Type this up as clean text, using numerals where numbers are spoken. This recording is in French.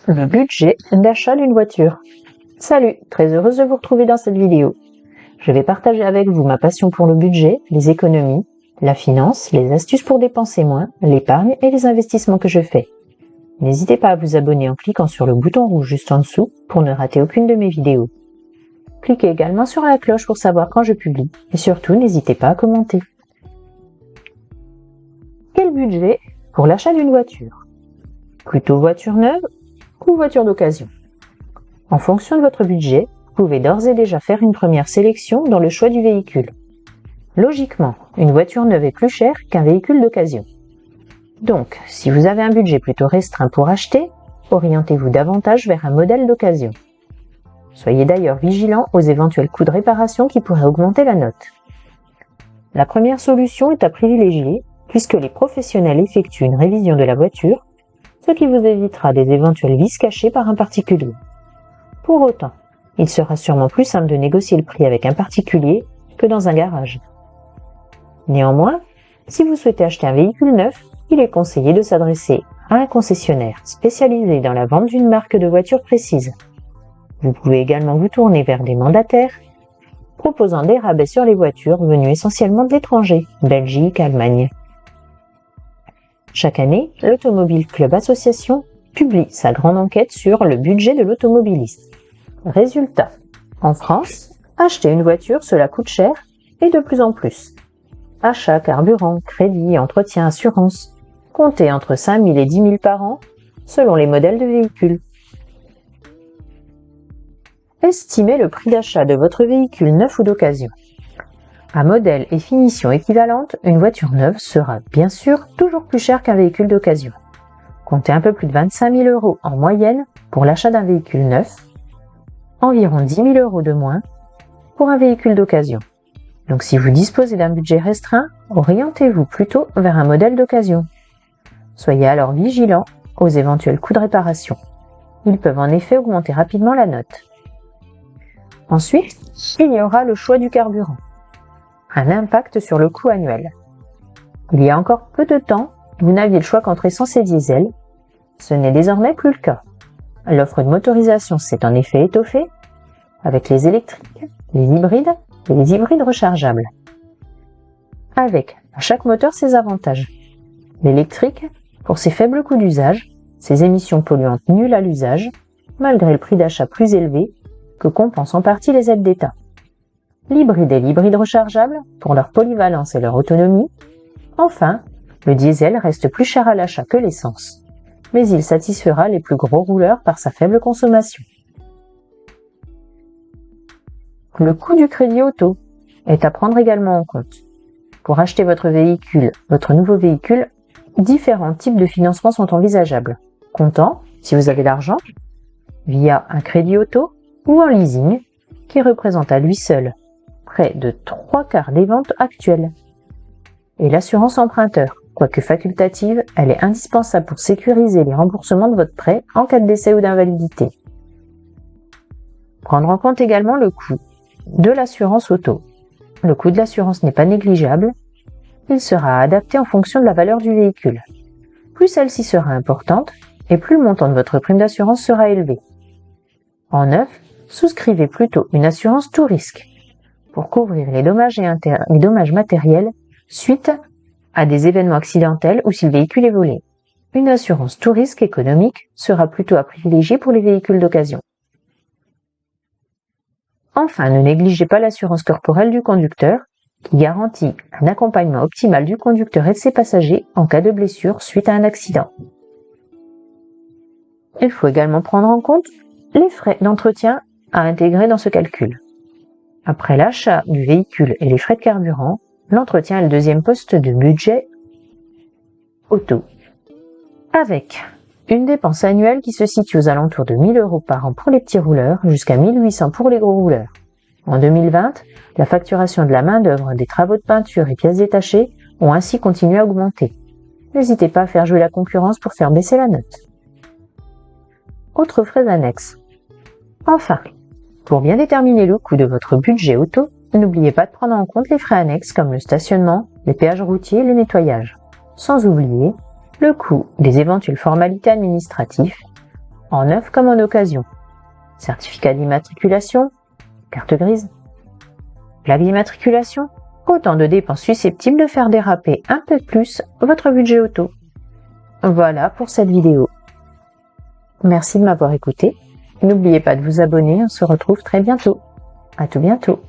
Le budget d'achat d'une voiture. Salut, très heureuse de vous retrouver dans cette vidéo. Je vais partager avec vous ma passion pour le budget, les économies, la finance, les astuces pour dépenser moins, l'épargne et les investissements que je fais. N'hésitez pas à vous abonner en cliquant sur le bouton rouge juste en dessous pour ne rater aucune de mes vidéos. Cliquez également sur la cloche pour savoir quand je publie et surtout n'hésitez pas à commenter. Quel budget pour l'achat d'une voiture? Plutôt voiture neuve ou voiture d'occasion? En fonction de votre budget, vous pouvez d'ores et déjà faire une première sélection dans le choix du véhicule. Logiquement, une voiture neuve est plus chère qu'un véhicule d'occasion. Donc, si vous avez un budget plutôt restreint pour acheter, orientez-vous davantage vers un modèle d'occasion. Soyez d'ailleurs vigilant aux éventuels coûts de réparation qui pourraient augmenter la note. La première solution est à privilégier puisque les professionnels effectuent une révision de la voiture, ce qui vous évitera des éventuels vices cachés par un particulier. Pour autant, il sera sûrement plus simple de négocier le prix avec un particulier que dans un garage. Néanmoins, si vous souhaitez acheter un véhicule neuf, il est conseillé de s'adresser à un concessionnaire spécialisé dans la vente d'une marque de voiture précise. Vous pouvez également vous tourner vers des mandataires proposant des rabais sur les voitures venues essentiellement de l'étranger, Belgique, Allemagne. Chaque année, l'Automobile Club Association publie sa grande enquête sur le budget de l'automobiliste. Résultat, en France, acheter une voiture cela coûte cher et de plus en plus. Achat, carburant, crédit, entretien, assurance, comptez entre 5 000 et 10 000 par an selon les modèles de véhicules. Estimez le prix d'achat de votre véhicule neuf ou d'occasion. À modèle et finition équivalente, une voiture neuve sera bien sûr toujours plus chère qu'un véhicule d'occasion. Comptez un peu plus de 25 000 € en moyenne pour l'achat d'un véhicule neuf, environ 10 000 € de moins pour un véhicule d'occasion. Donc si vous disposez d'un budget restreint, orientez-vous plutôt vers un modèle d'occasion. Soyez alors vigilant aux éventuels coûts de réparation. Ils peuvent en effet augmenter rapidement la note. Ensuite, il y aura le choix du carburant. Un impact sur le coût annuel. Il y a encore peu de temps, vous n'aviez le choix qu'entre essence et diesel. Ce n'est désormais plus le cas. L'offre de motorisation s'est en effet étoffée avec les électriques, les hybrides et les hybrides rechargeables. Avec à chaque moteur ses avantages. L'électrique, pour ses faibles coûts d'usage, ses émissions polluantes nulles à l'usage, malgré le prix d'achat plus élevé, que compensent en partie les aides d'État. L'hybride et l'hybride rechargeable, pour leur polyvalence et leur autonomie. Enfin, le diesel reste plus cher à l'achat que l'essence, mais il satisfera les plus gros rouleurs par sa faible consommation. Le coût du crédit auto est à prendre également en compte. Pour acheter votre nouveau véhicule, différents types de financements sont envisageables. Comptant, si vous avez l'argent, via un crédit auto ou en leasing, qui représente à lui seul près de 3/4 des ventes actuelles. Et l'assurance emprunteur, quoique facultative, elle est indispensable pour sécuriser les remboursements de votre prêt en cas de décès ou d'invalidité. Prendre en compte également le coût de l'assurance auto. Le coût de l'assurance n'est pas négligeable, il sera adapté en fonction de la valeur du véhicule. Plus celle-ci sera importante, et plus le montant de votre prime d'assurance sera élevé. En neuf, souscrivez plutôt une assurance tout risque pour couvrir les dommages matériels suite à des événements accidentels ou si le véhicule est volé. Une assurance tout risque économique sera plutôt à privilégier pour les véhicules d'occasion. Enfin, ne négligez pas l'assurance corporelle du conducteur qui garantit un accompagnement optimal du conducteur et de ses passagers en cas de blessure suite à un accident. Il faut également prendre en compte les frais d'entretien à intégrer dans ce calcul. Après l'achat du véhicule et les frais de carburant, l'entretien est le deuxième poste de budget auto. Avec une dépense annuelle qui se situe aux alentours de 1 000 € par an pour les petits rouleurs jusqu'à 1 800 pour les gros rouleurs. En 2020, la facturation de la main-d'œuvre, des travaux de peinture et pièces détachées ont ainsi continué à augmenter. N'hésitez pas à faire jouer la concurrence pour faire baisser la note. Autres frais annexes. Enfin, pour bien déterminer le coût de votre budget auto, n'oubliez pas de prendre en compte les frais annexes comme le stationnement, les péages routiers et le nettoyage. Sans oublier le coût des éventuelles formalités administratives, en neuf comme en occasion, certificat d'immatriculation, carte grise, plaque d'immatriculation, autant de dépenses susceptibles de faire déraper un peu plus votre budget auto. Voilà pour cette vidéo. Merci de m'avoir écouté. N'oubliez pas de vous abonner, on se retrouve très bientôt. À tout bientôt.